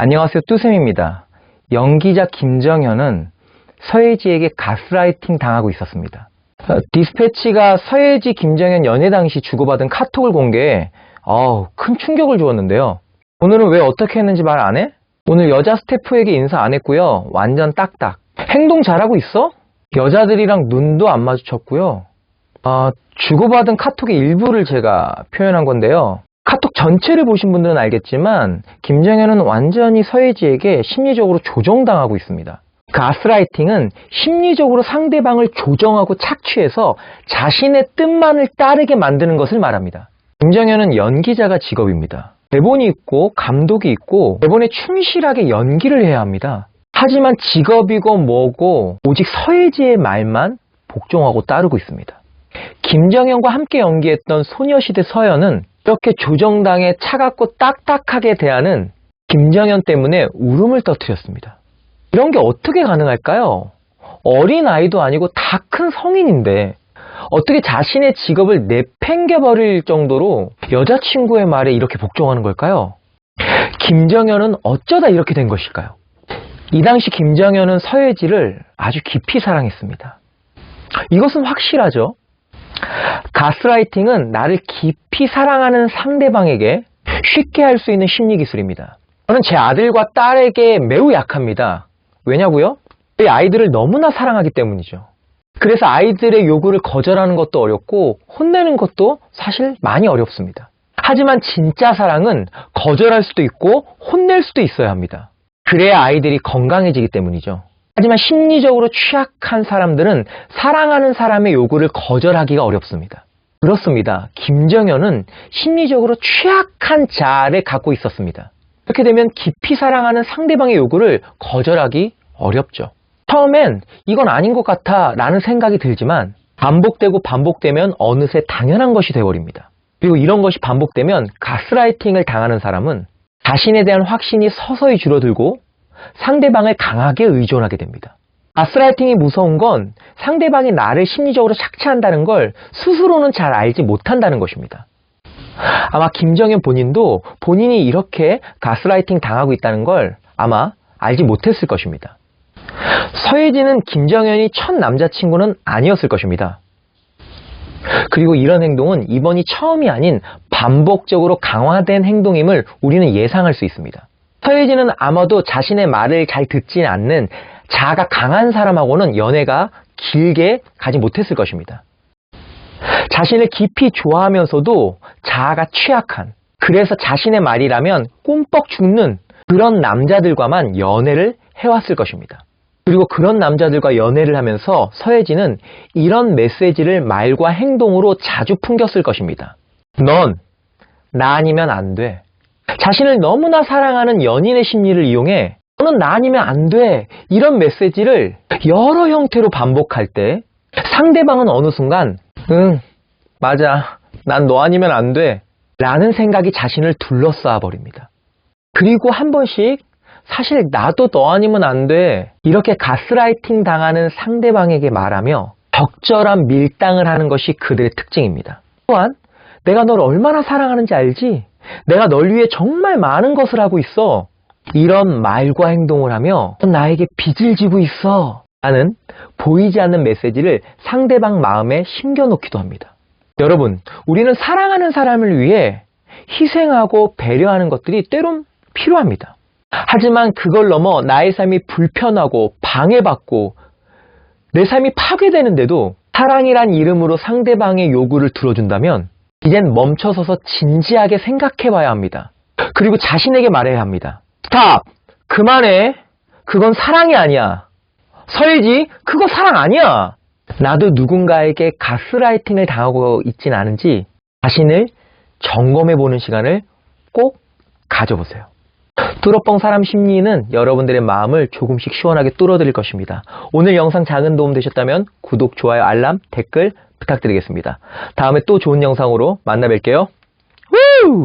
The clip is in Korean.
안녕하세요, 뚜쌤입니다. 연기자 김정현은 서예지에게 가스라이팅 당하고 있었습니다. 디스패치가 서예지 김정현 연애 당시 주고받은 카톡을 공개해 큰 충격을 주었는데요. 오늘은 왜 어떻게 했는지 말 안 해? 오늘 여자 스태프에게 인사 안 했고요. 완전 딱딱. 행동 잘하고 있어? 여자들이랑 눈도 안 마주쳤고요. 주고받은 카톡의 일부를 제가 표현한 건데요. 카톡 전체를 보신 분들은 알겠지만 김정현은 완전히 서예지에게 심리적으로 조종당하고 있습니다. 가스라이팅은 심리적으로 상대방을 조정하고 착취해서 자신의 뜻만을 따르게 만드는 것을 말합니다. 김정현은 연기자가 직업입니다. 대본이 있고 감독이 있고 대본에 충실하게 연기를 해야 합니다. 하지만 직업이고 뭐고 오직 서예지의 말만 복종하고 따르고 있습니다. 김정현과 함께 연기했던 소녀시대 서연은 이렇게 조정당해 차갑고 딱딱하게 대하는 김정현 때문에 울음을 터뜨렸습니다. 이런 게 어떻게 가능할까요? 어린아이도 아니고 다 큰 성인인데 어떻게 자신의 직업을 내팽개버릴 정도로 여자친구의 말에 이렇게 복종하는 걸까요? 김정현은 어쩌다 이렇게 된 것일까요? 이 당시 김정현은 서예지를 아주 깊이 사랑했습니다. 이것은 확실하죠. 가스라이팅은 나를 깊이 사랑하는 상대방에게 쉽게 할 수 있는 심리기술입니다. 저는 제 아들과 딸에게 매우 약합니다. 왜냐고요? 이 아이들을 너무나 사랑하기 때문이죠. 그래서 아이들의 요구를 거절하는 것도 어렵고 혼내는 것도 사실 많이 어렵습니다. 하지만 진짜 사랑은 거절할 수도 있고 혼낼 수도 있어야 합니다. 그래야 아이들이 건강해지기 때문이죠. 하지만 심리적으로 취약한 사람들은 사랑하는 사람의 요구를 거절하기가 어렵습니다. 그렇습니다. 김정현은 심리적으로 취약한 자아를 갖고 있었습니다. 이렇게 되면 깊이 사랑하는 상대방의 요구를 거절하기 어렵죠. 처음엔 이건 아닌 것 같아 라는 생각이 들지만 반복되고 반복되면 어느새 당연한 것이 되어버립니다. 그리고 이런 것이 반복되면 가스라이팅을 당하는 사람은 자신에 대한 확신이 서서히 줄어들고 상대방을 강하게 의존하게 됩니다. 가스라이팅이 무서운 건 상대방이 나를 심리적으로 착취한다는 걸 스스로는 잘 알지 못한다는 것입니다. 아마 김정현 본인도 본인이 이렇게 가스라이팅 당하고 있다는 걸 아마 알지 못했을 것입니다. 서예지는 김정현이 첫 남자친구는 아니었을 것입니다. 그리고 이런 행동은 이번이 처음이 아닌 반복적으로 강화된 행동임을 우리는 예상할 수 있습니다. 서예지는 아마도 자신의 말을 잘 듣지 않는 자아가 강한 사람하고는 연애가 길게 가지 못했을 것입니다. 자신을 깊이 좋아하면서도 자아가 취약한, 그래서 자신의 말이라면 꼼뻑 죽는 그런 남자들과만 연애를 해왔을 것입니다. 그리고 그런 남자들과 연애를 하면서 서예지는 이런 메시지를 말과 행동으로 자주 풍겼을 것입니다. 넌 나 아니면 안 돼. 자신을 너무나 사랑하는 연인의 심리를 이용해 너는 나 아니면 안 돼. 이런 메시지를 여러 형태로 반복할 때 상대방은 어느 순간 응, 맞아. 난 너 아니면 안 돼. 라는 생각이 자신을 둘러싸아 버립니다. 그리고 한 번씩 사실 나도 너 아니면 안 돼. 이렇게 가스라이팅 당하는 상대방에게 말하며 적절한 밀당을 하는 것이 그들의 특징입니다. 또한 내가 널 얼마나 사랑하는지 알지? 내가 널 위해 정말 많은 것을 하고 있어. 이런 말과 행동을 하며 넌 나에게 빚을 지고 있어. 라는 보이지 않는 메시지를 상대방 마음에 심겨놓기도 합니다. 여러분, 우리는 사랑하는 사람을 위해 희생하고 배려하는 것들이 때론 필요합니다. 하지만 그걸 넘어 나의 삶이 불편하고 방해받고 내 삶이 파괴되는데도 사랑이란 이름으로 상대방의 요구를 들어준다면 이젠 멈춰서서 진지하게 생각해봐야 합니다. 그리고 자신에게 말해야 합니다. 스탑! 그만해! 그건 사랑이 아니야. 서예지, 그거 사랑 아니야. 나도 누군가에게 가스라이팅을 당하고 있진 않은지 자신을 점검해보는 시간을 꼭 가져보세요. 뚫어뻥 사람 심리는 여러분들의 마음을 조금씩 시원하게 뚫어드릴 것입니다. 오늘 영상 작은 도움 되셨다면 구독, 좋아요, 알람, 댓글 부탁드리겠습니다. 다음에 또 좋은 영상으로 만나 뵐게요. 우!